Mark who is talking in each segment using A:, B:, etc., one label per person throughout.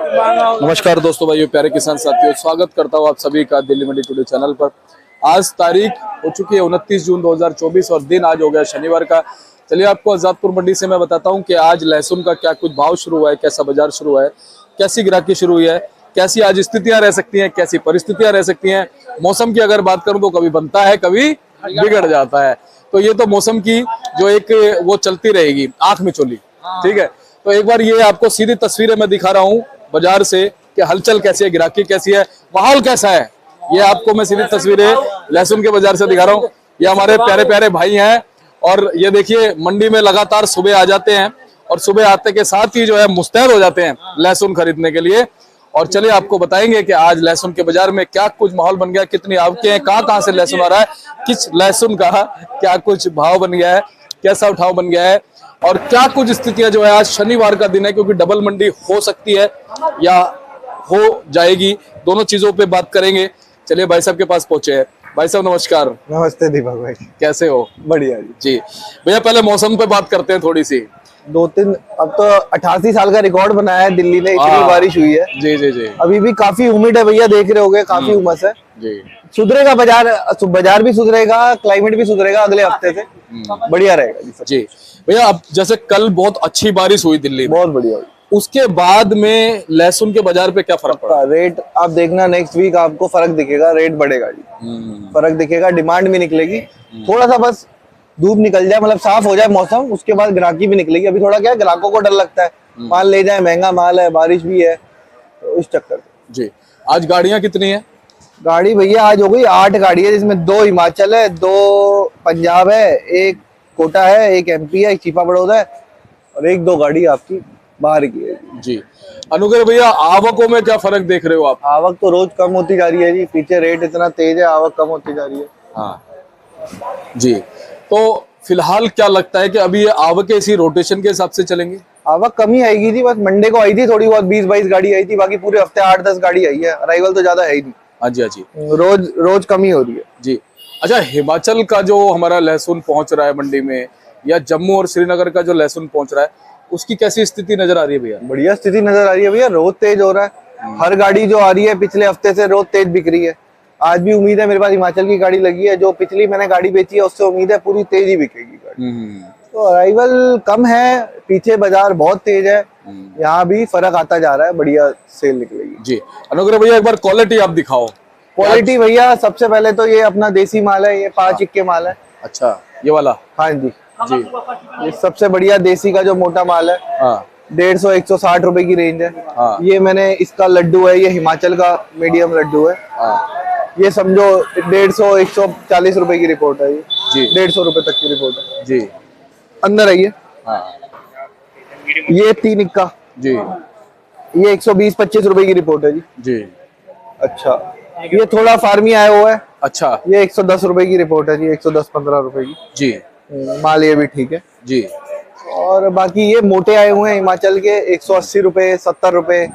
A: नमस्कार दोस्तों, भाइयों, प्यारे किसान साथियों, स्वागत करता हूँ आप सभी का दिल्ली मंडी टुडे चैनल पर। आज तारीख हो चुकी है 29 जून 2024 और दिन आज हो गया शनिवार का। चलिए आपको आजादपुर मंडी से मैं बताता हूँ कि आज लहसुन का क्या कुछ भाव शुरू हुआ है, कैसा बाजार शुरू हुआ है, कैसी ग्राहकी शुरू हुई है, कैसी आज स्थितियां रह सकती हैं, कैसी परिस्थितियां रह सकती हैं। मौसम की अगर बात करूं तो कभी बनता है, कभी बिगड़ जाता है। तो ये तो मौसम की जो एक वो चलती रहेगी, आंख में चोली। ठीक है, तो एक बार ये आपको सीधी तस्वीरें मैं दिखा रहा हूँ बाजार से कि हलचल कैसी है, ग्राहकी कैसी है, माहौल कैसा है। ये आपको मैं सीधी तस्वीरें लहसुन के बाजार से दिखा रहा हूँ। ये हमारे प्यारे प्यारे भाई हैं और ये देखिए मंडी में लगातार सुबह आ जाते हैं और सुबह आते के साथ ही जो है मुस्तैद हो जाते हैं लहसुन खरीदने के लिए। और चलिए आपको बताएंगे कि आज लहसुन के बाजार में क्या कुछ माहौल बन गया, कितनी आवकें हैं, कहाँ से लहसुन आ रहा है, किस लहसुन का क्या कुछ भाव बन गया है, कैसा उठाव बन गया है और क्या कुछ स्थितियां जो है। आज शनिवार का दिन है क्योंकि डबल मंडी हो सकती है या हो जाएगी, दोनों चीजों पे बात करेंगे। चलिए भाई साहब के पास पहुंचे हैं। भाई साहब नमस्कार।
B: नमस्ते दीपक भाई,
A: कैसे हो?
B: बढ़िया
A: जी भैया, पहले मौसम पे बात करते हैं थोड़ी सी।
B: अब तो 88 साल का रिकॉर्ड बनाया है दिल्ली ने, इतनी बारिश हुई है।
A: जी जी जी।
B: अभी भी काफी उम्मीद है भैया, देख रहे होगे काफी उमस है
A: जी।
B: सुधरेगा बाजार भी सुधरेगा, क्लाइमेट भी सुधरेगा अगले हफ्ते से, बढ़िया रहेगा
A: जी। भैया अब जैसे कल बहुत अच्छी बारिश हुई दिल्ली में,
B: बहुत बढ़िया हुई।
A: उसके बाद में लहसुन के बाजार पे क्या फर्क पड़ा?
B: रेट आप देखना, नेक्स्ट वीक आपको फर्क दिखेगा, रेट बढ़ेगा जी, फर्क दिखेगा, डिमांड भी निकलेगी। थोड़ा सा बस धूप निकल जाए, मतलब साफ हो जाए मौसम, उसके बाद ग्राहकी भी निकलेगी। अभी थोड़ा क्या है, ग्राहकों को डर लगता है माल ले जाए, महंगा माल है, बारिश भी है, तो इस चक्कर
A: जी। आज गाड़ियां कितनी है?
B: गाड़ी भैया आज हो गई 8 गाड़ी है, जिसमें 2 हिमाचल है, 2 पंजाब है, 1 कोटा है, 1 MP है, 1 चीपा बड़ौदा है और 1-2 गाड़ी आपकी बाहर की है
A: जी। अनुग्रह भैया, आवकों में क्या फर्क देख रहे हो आप?
B: आवक तो रोज कम होती जा रही है जी, पीछे रेट इतना तेज है, आवक कम होती जा रही है।
A: हाँ जी। तो फिलहाल क्या लगता है कि अभी ये आवक इसी रोटेशन के हिसाब से चलेंगे?
B: आवक कम ही आएगी जी, बस मंडे को आई थी थोड़ी बहुत, 20-22 गाड़ी आई थी, बाकी पूरे हफ्ते 8-10 गाड़ी आई है, अराइवल तो ज्यादा है ही नहीं।
A: हाँ जी, हाँ जी।
B: रोज कम ही हो रही है
A: जी। अच्छा, हिमाचल का जो हमारा लहसुन पहुंच रहा है मंडी में, या जम्मू और श्रीनगर का जो लहसुन पहुंच रहा है, उसकी कैसी स्थिति नजर आ रही है भैया?
B: बढ़िया स्थिति नजर आ रही है भैया, रोज तेज हो रहा है। हर गाड़ी जो आ रही है पिछले हफ्ते से रोज तेज बिक रही है। आज भी उम्मीद है, मेरे पास हिमाचल की गाड़ी लगी है, जो पिछली मैंने गाड़ी बेची है उससे उम्मीद है पूरी तेज ही बिकेगी गाड़ी। तो अराइवल कम है, पीछे बाजार बहुत तेज है, यहाँ भी फर्क आता जा रहा है, बढ़िया सेल निकलेगी
A: जी। अनुग्रह भैया, एक बार क्वालिटी आप दिखाओ।
B: क्वालिटी भैया सबसे पहले तो ये अपना देसी माल है, ये 5 इक्के माल है।
A: अच्छा, ये वाला?
B: हाँ जी
A: जी।
B: ये सबसे बढ़िया देसी का जो मोटा माल है,
A: हाँ।
B: 150-160 रुपए की रेंज है।
A: हाँ।
B: ये मैंने इसका लड्डू है, ये हिमाचल का मीडियम लड्डू है।
A: हाँ।
B: ये समझो 150-140 रुपए की रिपोर्ट है, ये
A: जी।
B: 150 रुपए तक की रिपोर्ट है
A: जी।
B: अंदर है ये।
A: हाँ।
B: ये 3 इक्का
A: जी।
B: ये 120-25 रुपए की रिपोर्ट है जी।
A: जी।
B: अच्छा, ये थोड़ा फार्मी आया हुआ है।
A: अच्छा।
B: ये 110 रुपए की रिपोर्ट है जी, 110-15 रुपए की
A: जी।
B: माल ये भी ठीक है
A: जी।
B: और बाकी ये मोटे आए हुए हैं हिमाचल के, 180 रुपए, 70 रुपए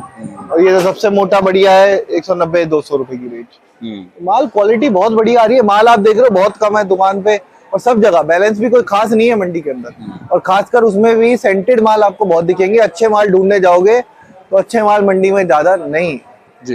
B: और ये जो सबसे मोटा बढ़िया है 190-200 रुपए की रेंज। माल क्वालिटी बहुत बढ़िया आ रही है। माल आप देख रहे हो बहुत कम है दुकान पे और सब जगह, बैलेंस भी कोई खास नहीं है मंडी के अंदर, और खासकर उसमें भी सेंटेड माल आपको बहुत दिखेंगे। अच्छे माल ढूंढने जाओगे तो अच्छे माल मंडी में ज्यादा नहीं
A: जी।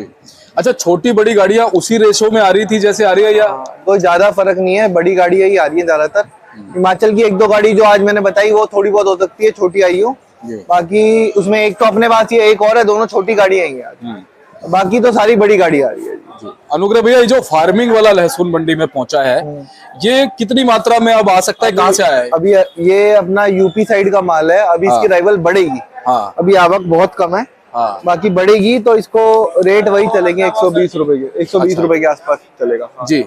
A: अच्छा, छोटी बड़ी गाड़ियां उसी रेशो में आ रही थी जैसे आ रही है या?
B: कोई ज्यादा फर्क नहीं है, बड़ी गाड़ियां ही आ रही है ज्यादातर। हिमाचल की 1-2 गाड़ी जो आज मैंने बताई वो थोड़ी बहुत हो सकती है छोटी आई हो, बाकी उसमें एक तो अपने पास ही एक और है, दोनों छोटी गाड़ियां ही आज, बाकी तो सारी बड़ी गाड़ी आ रही है जी।
A: अनुग्रह भैया, ये जो फार्मिंग वाला लहसुन मंडी में पहुंचा है, ये कितनी मात्रा में अब आ सकता है, कहाँ से आया है?
B: अभी ये अपना यूपी साइड का माल है, अभी इसकी राइवल बढ़ेगी।
A: हाँ।
B: अभी आवक बहुत कम है।
A: हाँ।
B: बाकी बढ़ेगी तो इसको रेट वही चलेंगे 120 रुपए के, 120 रुपए के आसपास चलेगा।
A: जी।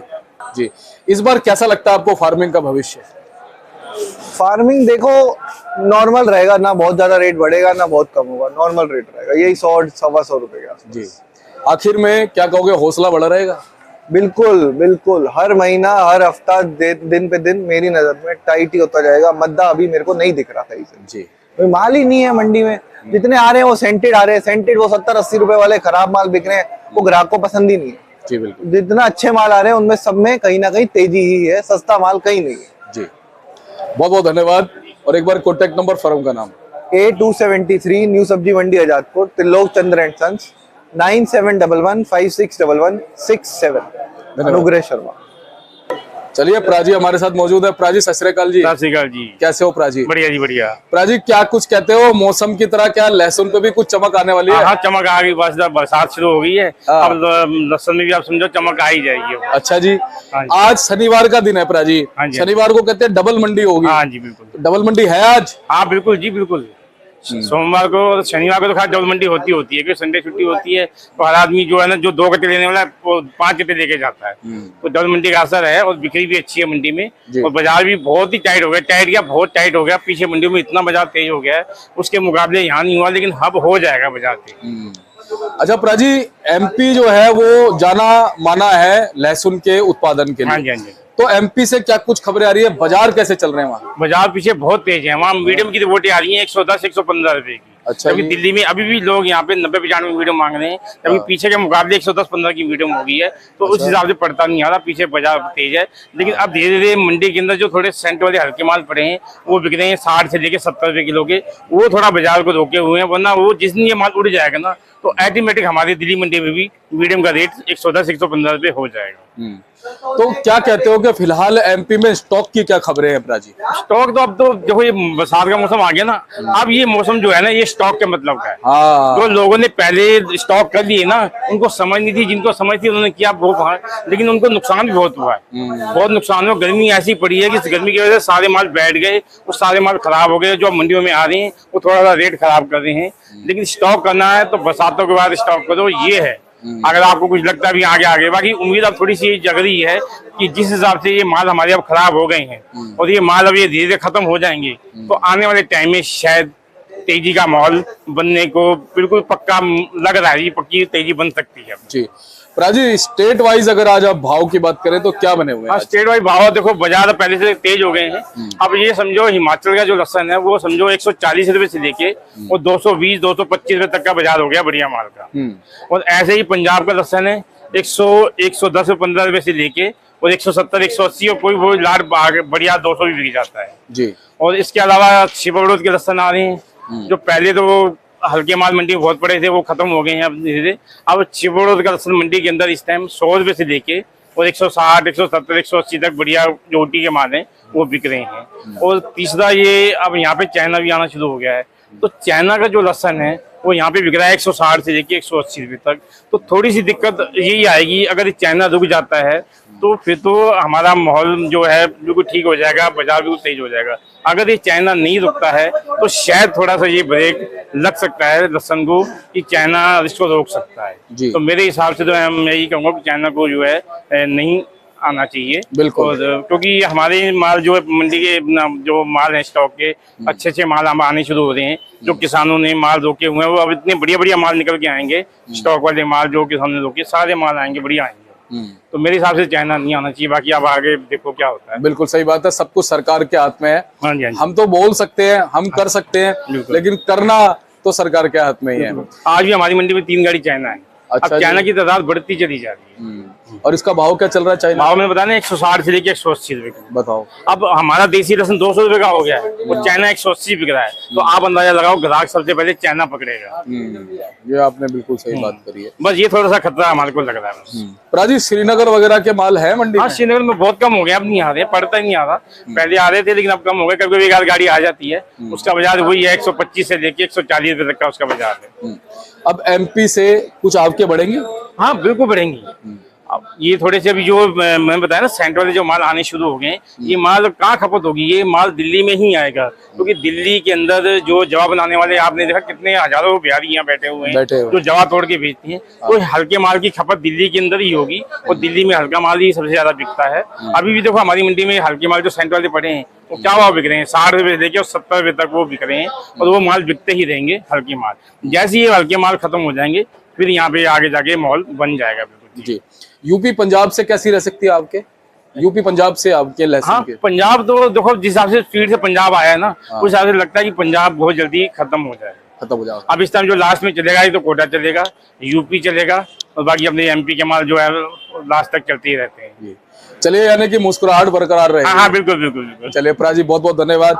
A: जी। इस बार कैसा लगता है आपको फार्मिंग का भविष्य?
B: फार्मिंग देखो नॉर्मल रहेगा, ना बहुत ज्यादा रेट बढ़ेगा ना बहुत कम होगा, नॉर्मल रेट रहेगा, यही 100-125 रुपए के आसपास।
A: जी। आखिर में क्या कहोगे, हौसला बढ़ा रहेगा?
B: बिल्कुल बिल्कुल, हर महीना हर हफ्ता दिन पे दिन मेरी नजर में टाइट ही होता जाएगा। मद्दा अभी मेरे को नहीं दिख रहा सही से
A: जी।
B: कोई माल ही नहीं है मंडी में, जितने आ रहे हैं वो सेंटेड आ रहे हैं, सेंटेड वो 70-80 रुपए वाले खराब माल बिक रहे हैं, वो ग्राहक को पसंद ही नहीं है।
A: जी बिल्कुल।
B: जितना अच्छे माल आ रहे हैं उनमें सब में कहीं ना कहीं तेजी ही है, सस्ता माल कहीं नहीं है
A: जी। बहुत बहुत धन्यवाद। और एक बार कॉन्टेक्ट नंबर, फर्म का नाम।
B: A273 न्यू सब्जी मंडी आजादपुर, त्रिलोक चंद्र एंड सन्स, 9711561167। अनुग्रह शर्मा।
A: चलिए प्राजी हमारे साथ मौजूद है। प्राजी सत श्री अकाल जी।
C: सत श्री अकाल जी।
A: कैसे हो प्राजी?
C: बढ़िया जी बढ़िया।
A: प्राजी क्या कुछ कहते हो, मौसम की तरह क्या लहसुन पे भी कुछ चमक आने वाली है?
C: हाँ चमक आ गई, बस बरसात शुरू हो गई है।
A: हाँ।
C: अब लहसुन में भी आप समझो चमक आ ही जाएगी।
A: अच्छा जी।
C: हाँ जी।
A: आज शनिवार का दिन है प्राजी।
C: हाँ जी।
A: शनिवार को कहते हैं डबल मंडी होगी।
C: हाँ जी बिल्कुल।
A: डबल मंडी है आज?
C: हाँ बिल्कुल जी बिल्कुल। सोमवार को और शनिवार को तो खास डबल मंडी होती है, क्योंकि संडे छुट्टी होती है, तो हर आदमी जो है ना, जो 2 कट्टे लेने वाला है वो 5 कट्टे लेके जाता है। तो डबल मंडी का असर है, और बिक्री भी अच्छी है मंडी में, और बाजार भी बहुत ही टाइट हो गया। बहुत टाइट हो गया। पीछे मंडियों में इतना बाजार तेज हो गया है, उसके मुकाबले यहाँ नहीं हुआ, लेकिन अब हो जाएगा बाजार तेज।
A: अच्छा प्राजी, एमपी जो है वो जाना माना है लहसुन के उत्पादन के लिए।
C: हाँ जी हाँ जी।
A: तो एमपी से क्या कुछ खबरें आ रही है, बाजार कैसे चल रहे हैं वहाँ?
C: बाजार पीछे बहुत तेज है। वहाँ मीडियम की रिपोर्टें आ रही हैं 110-115 रुपए की।
A: अच्छा
C: अभी
A: जी।
C: दिल्ली में अभी भी लोग यहाँ पे 90-95 मीडियम मांग रहे हैं, अभी पीछे के मुकाबले 110-15 की मीडियम हो गई है, तो उस हिसाब से पड़ता नहीं आ रहा। पीछे बाजार तेज है, लेकिन अब धीरे धीरे मंडी के अंदर जो थोड़े सेंट वाले हल्के माल पड़े हैं वो बिक रहे हैं 60 से लेके 70 रुपए किलो के। वो थोड़ा बाजार को रोके हुए हैं, वरना वो जिस दिन ये माल उड़ जाएगा ना, तो ऑटोमेटिक हमारी दिल्ली मंडी में भी मीडियम का रेट 110-115 रुपए हो जाएगा।
A: तो क्या कहते हो कि फिलहाल एमपी में स्टॉक की क्या खबरें हैं प्राजी?
C: स्टॉक तो अब तो देखो, ये बरसात का मौसम आ गया ना, अब ये मौसम जो है ना, ये स्टॉक के मतलब का है।
A: हाँ।
C: जो लोगों ने पहले स्टॉक कर लिए ना, उनको समझ नहीं थी, जिनको समझ थी उन्होंने किया बहुत, लेकिन उनको नुकसान भी बहुत हुआ है। बहुत नुकसान हुआ। गर्मी ऐसी पड़ी है कि इस गर्मी की वजह से सारे माल बैठ गए, वो सारे माल खराब हो गए। जो मंडियों में आ रहे हैं वो थोड़ा सा रेट खराब कर रहे हैं, लेकिन स्टॉक करना है तो बरसातों के बाद स्टॉक करो, ये है। अगर आपको कुछ लगता है भी आगे बाकी उम्मीद अब थोड़ी सी जग रही है कि जिस हिसाब से ये माल हमारे अब खराब हो गए हैं, और ये माल अब ये धीरे धीरे खत्म हो जाएंगे, तो आने वाले टाइम में शायद तेजी का माहौल बनने को बिल्कुल पक्का लग रहा है। ये पक्की तेजी बन सकती है
A: जी। प्राजी स्टेट वाइज अगर आज आप भाव की बात करें तो क्या बने हुए हैं?
C: स्टेट वाइज भाव देखो, बाजार पहले से तेज हो गए हैं। अब ये समझो हिमाचल का जो लहसन है वो समझो 140 रुपए से लेके और 220-225 रुपए तक का बाजार हो गया बढ़िया माल का। और ऐसे ही पंजाब का लहसन है 110-115 रुपए से लेके और 170-180, और कोई लाट बढ़िया 200 भी बिक जाता है
A: जी।
C: और इसके अलावा शिवरोड के लहसन आ रहे हैं, जो पहले तो हल्के माल मंडी में बहुत पड़े थे, वो खत्म हो गए हैं अब धीरे धीरे। अब शिवरोड का लहसन मंडी के अंदर इस टाइम 100 रुपए से लेके और 160, 170, 180 तक बढ़िया जो ओटी के माल हैं वो बिक रहे हैं। और तीसरा ये अब यहाँ पे चाइना भी आना शुरू हो गया है, तो चाइना का जो लहसन है वो यहाँ पे बिक रहा है 160 से लेके 180 रुपए तक। तो थोड़ी सी दिक्कत यही आएगी, अगर चाइना रुक जाता है तो फिर तो हमारा माहौल जो है बिल्कुल ठीक हो जाएगा, बाजार बिल्कुल तेज हो जाएगा। अगर ये चाइना नहीं रुकता है तो शायद थोड़ा सा ये ब्रेक लग सकता है लहसन को, कि चाइना इसको रोक सकता है। तो मेरे हिसाब से तो मैं यही कहूँगा कि चाइना को जो है नहीं आना चाहिए।
A: बिल्कुल।
C: क्योंकि हमारे माल जो मंडी के जो माल है स्टॉक के अच्छे माल हम आने शुरू हो रहे हैं। जो किसानों ने माल रोके हुए हैं वो अब इतने बढ़िया माल निकल के आएंगे। स्टॉक वाले माल जो किसानों ने रोके सारे माल आएंगे, बढ़िया आएंगे। तो मेरे हिसाब से चाइना नहीं आना चाहिए। बाकी अब आगे देखो क्या होता है।
A: बिल्कुल सही बात है, सब कुछ सरकार के हाथ में है।
C: हाँ जी, हाँ जी।
A: हम तो बोल सकते हैं, हम कर सकते हैं, लेकिन करना तो सरकार के हाथ में ही है।
C: आज भी हमारी मंडी में 3 गाड़ी चाइना है।
A: अच्छा,
C: अब चाइना की तादाद बढ़ती चली जा रही है।
A: और इसका भाव क्या चल रहा है चाइना?
C: भाव में बताने 160 से लेके 180 रुपए का।
A: बताओ।
C: अब हमारा देसी लहसुन 200 रुपए का हो गया है और चाइना 180 बिक रहा है, तो आप अंदाजा लगाओ ग्राहक सबसे पहले चाइना पकड़ेगा।
A: ये आपने बिल्कुल सही बात करी है।
C: बस ये थोड़ा सा खतरा हमारे को लग रहा है बस।
A: प्राजी श्रीनगर वगैरह के माल है मंडी
C: हाँ
A: में?
C: श्रीनगर में बहुत कम हो गया, अब नहीं आ रहे, पड़ता ही नहीं आ रहा। पहले आ रहे थे लेकिन अब कम हो गए। कभी कभी एक आध गाड़ी आ जाती है, उसका बाजार वही है 125 से लेके 140 रुपए तक का उसका बाजार है।
A: अब एमपी से कुछ आपके बढ़ेंगे?
C: हाँ बिल्कुल बढ़ेंगी। अब ये थोड़े से अभी जो मैंने बताया ना सेंट वाले जो माल आने शुरू हो गए, ये माल कहाँ खपत होगी, ये माल दिल्ली में ही आएगा। क्योंकि दिल्ली के अंदर जो जवा बनाने वाले आपने देखा कितने हजारों बिहारी यहाँ बैठे हुए हैं जो जवा तोड़ के बेचते हैं। तो हल्के माल की खपत दिल्ली के अंदर ही होगी और दिल्ली में हल्का माल ही सबसे ज्यादा बिकता है। अभी भी देखो हमारी मंडी में हल्के माल जो सेंट वाले पड़े हैं वो क्या भाव बिक रहे हैं, 60 रुपए से लेके और 70 रुपए तक वो बिक रहे हैं, और वो माल बिकते ही रहेंगे हल्के माल। जैसे ये हल्के माल खत्म हो जाएंगे फिर यहाँ पे आगे जाके माहौल बन जाएगा। बिल्कुल
A: जी। यूपी पंजाब से कैसी रह सकती है आपके? यूपी पंजाब से आपके लहसुन
C: हाँ
A: के?
C: पंजाब तो देखो जिस हिसाब से स्पीड से पंजाब आया है ना, उस हिसाब से लगता है कि पंजाब बहुत जल्दी खत्म हो जाएगा।
A: खत्म हो जाएगा।
C: अब इस टाइम जो लास्ट में चलेगा ये तो कोटा चलेगा, यूपी चलेगा, और बाकी अपने एमपी के माल जो है लास्ट तक चलते ही रहते हैं।
A: चलिए, यानी कि मुस्कुराहट बरकरार रहे।
C: हाँ हाँ बिल्कुल बिल्कुल बिल्कुल।
A: चलिए प्रा जी, बहुत बहुत धन्यवाद।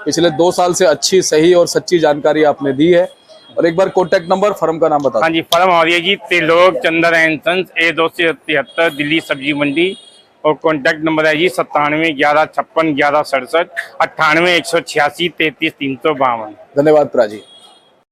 A: पिछले 2 साल से अच्छी, सही और सच्ची जानकारी आपने दी है। और एक बार कॉन्टेक्ट नंबर, फर्म का नाम बता
C: हाँ जी, फर्म हो रही है जी त्रिलोक चंद्र एंड सन्स, A273, दिल्ली सब्जी मंडी। और कॉन्टैक्ट नंबर है जी 97 11 56 11 67, 98 186 33 352।
A: दो। धन्यवाद प्रा जी।